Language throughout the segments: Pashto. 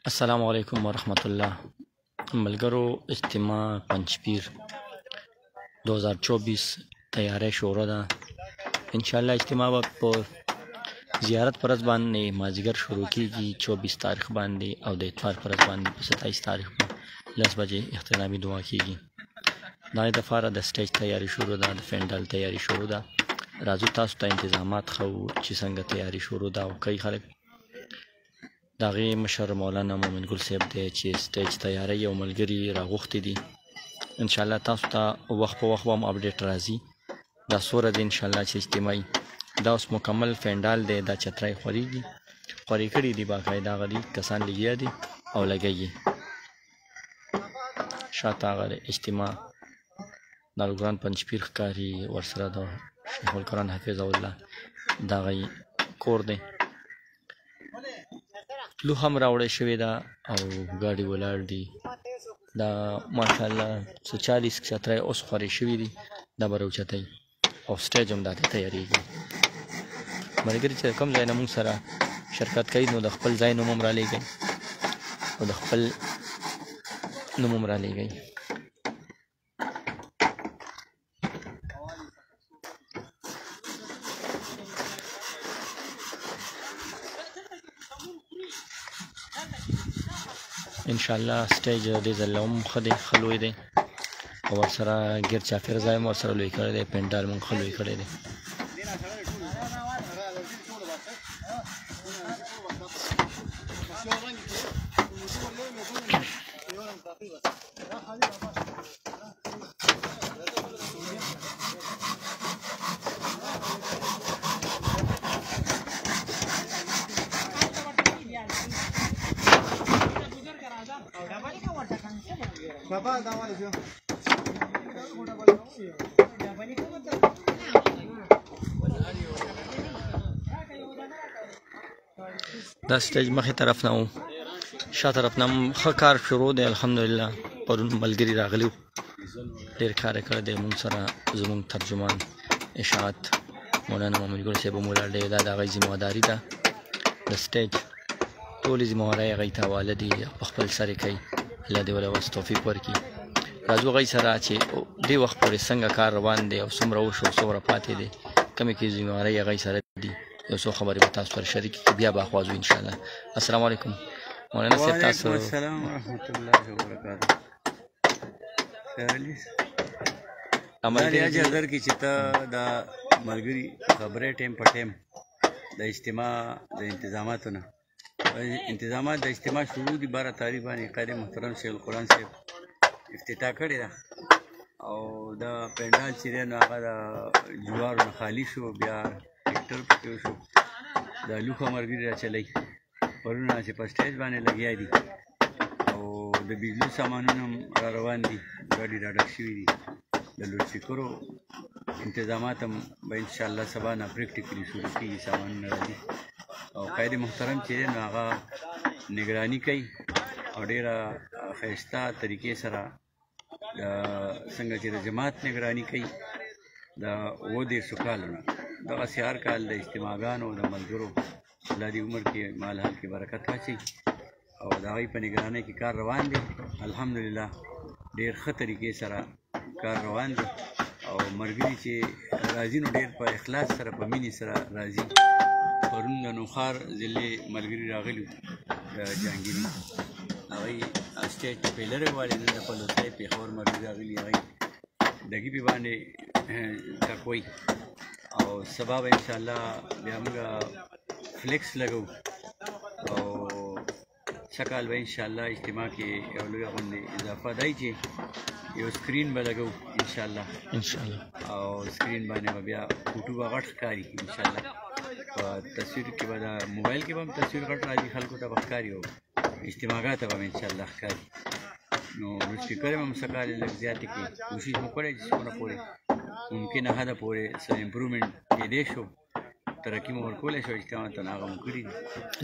السلام علیکم ورحمت الله. ملګرو اجتماع پنجپیر 2024 تیاری شروع ده. انشاءالله اجتماع به په زیارت پر ورځ باندې مازدیګر شروع کیږي 24 تاریخ باندې او د اتوار پر ورځ باندې په 27 تاریخ باندې 10 بجې اختتامي دعا کیږي. دا د فاره د سټیج تیاری شروع ده، د فینډال تیاری شروع ده. راځو تاسو ته انتظامات خو چې څنګه تیاری شروع ده او کوي خلک. د هغې مشر مولانا مومن ګل صاحب دی چې سټیج تیاری او ملګري راغوښتي دي. انشاءالله تاسو ته وخت په وخت به هم اپډیټ راځي. دا څو ورځې انشاءالله چې اجتماعي دا اوس مکمل فینډال دی، دا چترۍ خورې کړي دي، باقاعده هغه دي کسان لګیا دي او لګیږي. شاته هغه د اجتماع دارالقرآن پنجپیر ښکاري، ورسره د شیخ القرآن حفظه الله د هغه کور دی. لوښه هم راوړی شوې ده او ګاډي ولاړ دي. دا ماشاءالله 140 چترۍ اوس خورې شوي دي، دا به راوچتوي او سټیج هم دا ته تیارېږي. ملګري چې کوم ځای نه مونږ سره شرکت کوي نو د خپل ځای نوم هم رالیږئ او د خپل نوم هم رالیږئ. انشاءالله سټیج دې ځل هم ښه دی، ښه لوی دی او ورسره ګیر چاپېر ځای هم ورسره لوی کړی دی. پینډال مونږ ښه لوی کړی دی. دا سټیج مخې طرف نه و، شا طرف نه هم ښه کار شروع دی. الحمدلله پرون ملګري راغلي وو، ډېر کار یې کړی دی. مونږ سره زمونږ ترجمان اشاعت مولانا محمد ګل صاحب هم ولاړ دی. دا د هغوی ذمهداري ده، د سټیج ټولې ذمهوارۍ هغوی ته حواله دي، په خپل سر یې کوي. الله دې ولې اوس توفیق ورکړي. راځو هغوی سره چې دې وخت پورې څنګه کار روان دی او څومره وشو څومره پاتې دی، کومې کې ذمهوارۍ هغوی سره دي، یو څو خبرې به تاسو سره شریکې کړي، بیا به اخوا ځو انشاءالله. السلام علیکم مولانا صاحب. تاسو وعلیکم السلام ورحمت الله وبرکاته. دا اجازه درکړي چې ته دا ملګري خبرې ټیم په ټیم د اجتماع د انتظاماتو نه انتظامات د اجتماع شروع دي 12 تاریخ باندې قاری محترم شیخ القرآن صاحب افتتاح کړې ده او دا پینډال چې دی نو هغه د جوارو نه خالي شو، بیا ټیکټر پکې وشو. دا لوښه ملګري راچلوي پرونه چې په سټیج باندې لګیا دي او د بجلي سامانونه هم را روان دي، ګاډي را ډک شوي دي. د لوډ سپیکرو انتظامات هم به انشاءالله سبا نه پریکټیکلي شروع کېږي، سامانونه راځي او قائد محترم چې دی نو هغه نگراني کوي او ډېره ښایسته طریقې سره څنګه چې د جماعت نگراني کوي. د 30 کالو نه دغسې هر کال د اجتماعګانو د ملګرو الله دې عمر کې مال حال کې برکت واچوي او د هغوی په نگرانۍ کې کار روان دی. الحمدلله ډېر ښه طریقې سره کار روان دی او ملګري چې راځي نو ډېر په اخلاص سره په مینې سره راځي. پرون د نوښار ضلعې ملګري راغلي وو د جهانګیري، هغوی سټیج ته پیلرې والې، نن د پلوڅۍ پېښور ملګري راغلي، هغوی ډګي پې باندې ټکوي او سبا به انشاءالله بیا موږ فلیکس لګو او سږ کال به انشاءالله اجتماع کې یو لویه غونډې اضافه دی چې یو سکرین به لګو انشاءالله او سکرین باندې به بیا فوټو به غټ ښکاري انشاءالله. په تصویر کې به د موبایل کې به هم تصویر غټ راځي، خلکو ته به ښکاري او اجتماعګاه ته به هم انشاءالله ښکاري. نو سپیکر هم څه کال لږ زیاتې کړي، کوشش مو کړی چې څومره پورې ممکنه حده پورې څه امپرومنټ کېدی شو، ترقي مو ورکولی شو اجتماع ته، نو هغه مو کړي دي.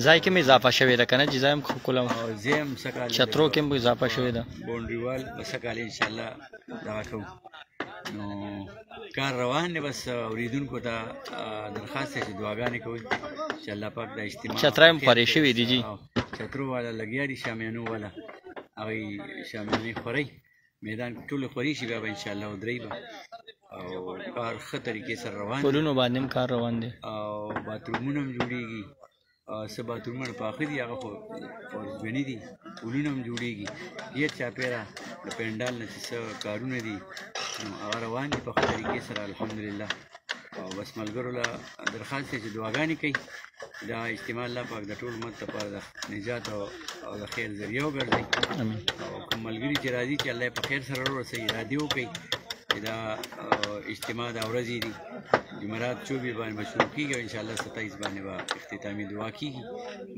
ځای کې هم اضافه شوې ده که نه چې ځای هم ښکلی او ځای هم څه کال چترو کې هم اضافه شوې ده، باونډري وال به څه کال انشاءالله دغه کوو. نو کار روان دی، بس اوریدونکو ته درخواست دی چې دعاګانې کوئ چې الله پاک د اجتماع چترۍ هم خورې شوې دي جي، چترو والا لګیا دي شامیانو والا هغوی شامیانې خورئ میدان کې ټولې خوري شي بیا به انشاءالله ودرئ به او کار ښه طریقې سره روان پلونو باندې هم کار روان دی او باترومونه هم جوړېږي څه باترومونه پاخه دي هغه خو فورسبني دي پلونه هم جوړېږي ډېر چاپېره د پنډال نه چې څه کارونه دي نو هغه روان دي په ښه طریقې سره الحمدلله او بس ملګرو له درخواست دی چې دعاګانې کوي دا اجتماع الله پاک د ټول امت لپاره د نجات او د خیر ذریعه وګرځوي او کوم ملګري چې راځي چې الله یې په خیر سره ورسوي ارادې وکړي چې دا اجتماع دا ورځې دي جمعرات 24 باندې به شروع کېږي او انشاءالله 27 باندې به اختتامي دعا کېږي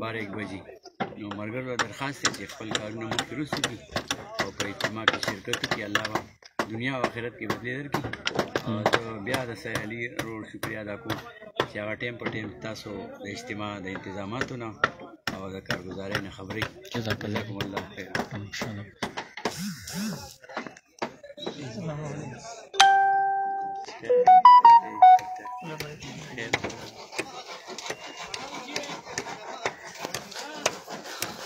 12 بجې نو ملګرو له درخواست دی چې خپل کارونه مخکې رسو کړي او په اجتماع کې شرکت وکړي الله به دنیا او آخرت کې بدلې درکړي زه بیا د سید علي روډ شکریه ادا کوم چې هغه ټایم په ټایم تاسو د اجتماع د انتظاماتو نه او د کارګزارۍ نه خبرې جزاک الله خیر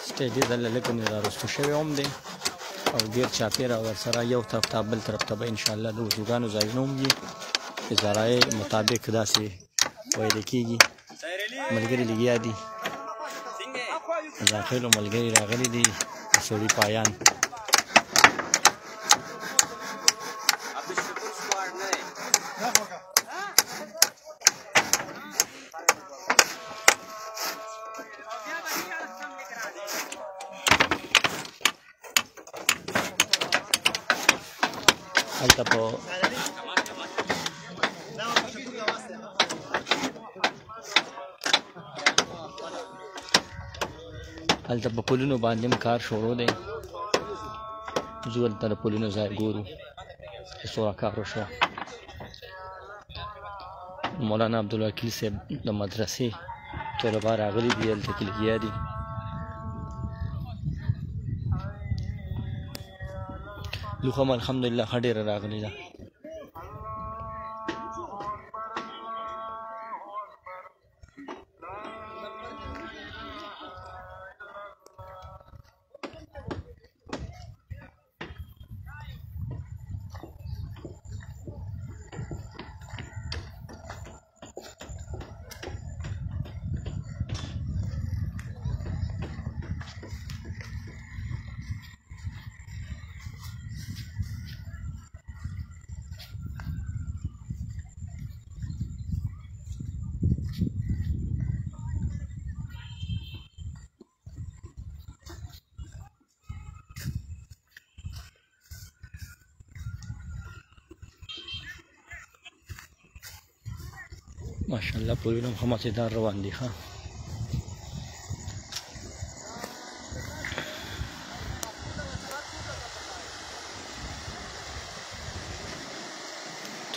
سټیج دې لکه نه راستو شوی هم دی او ډېر چاپېره ورسره یو طرف ته بل طرف ته به انشاءالله د وضوګانو ځایونه هم وي د ذرایع مطابق داسې ویل کېږي ملګري لګیا دي داخلو ملګري راغلي دي سړي پایان هلته په پلونو باندې هم کار شروع دی زه هلته د پلونو ځای ګورو چې څومره کار وشوه مولانا عبدالوکیل صاحب د مدرسې طلبا راغلي دي هلته کې لګیا دي لوښه هم الحمدلله ښه ډېره راغلې ده ماشاءالله پلونه هم ښه مزېدار روان دي ښه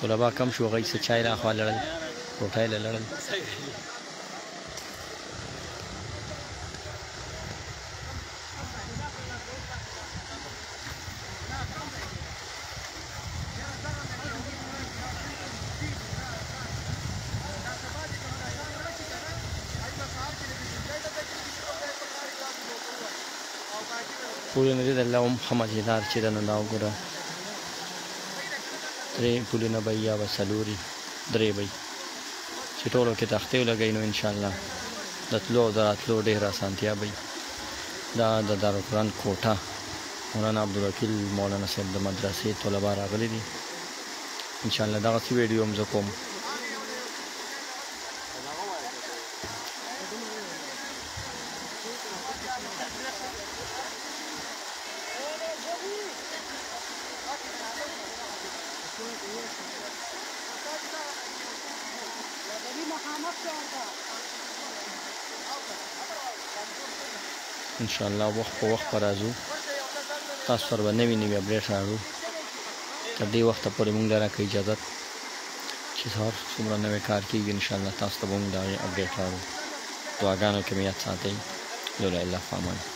طلبا کم شو هغوی څه چای راخوا لړل روټۍ له لړل پلونه دې د الله هم ښه مزېدار چې ده نو دا وګوره درې پلونه به یا به څلورې درې به چې ټولو کې تختې ولګوي نو انشاءالله د تلو او د راتلو ډېره اسانتیا به دا د دارالقرآن کوټه مولانا عبدالوکیل مولانا صاحب د مدرسې طلبا راغلي دي انشاءالله دغسې ویډیو هم زه کوم انشاءالله وخت په وخت به راځو تاسو سره به نوي نوي اپډیټ راوړو تر دې وخته پورې موږ له راکړئ اجازت چې سهار څومره نوی کار کېږي انشاءالله تاسو ته به موږ د هغې اپډیټ راوړو دعاګانو کې مې یاد ساتئ لولا الله فامان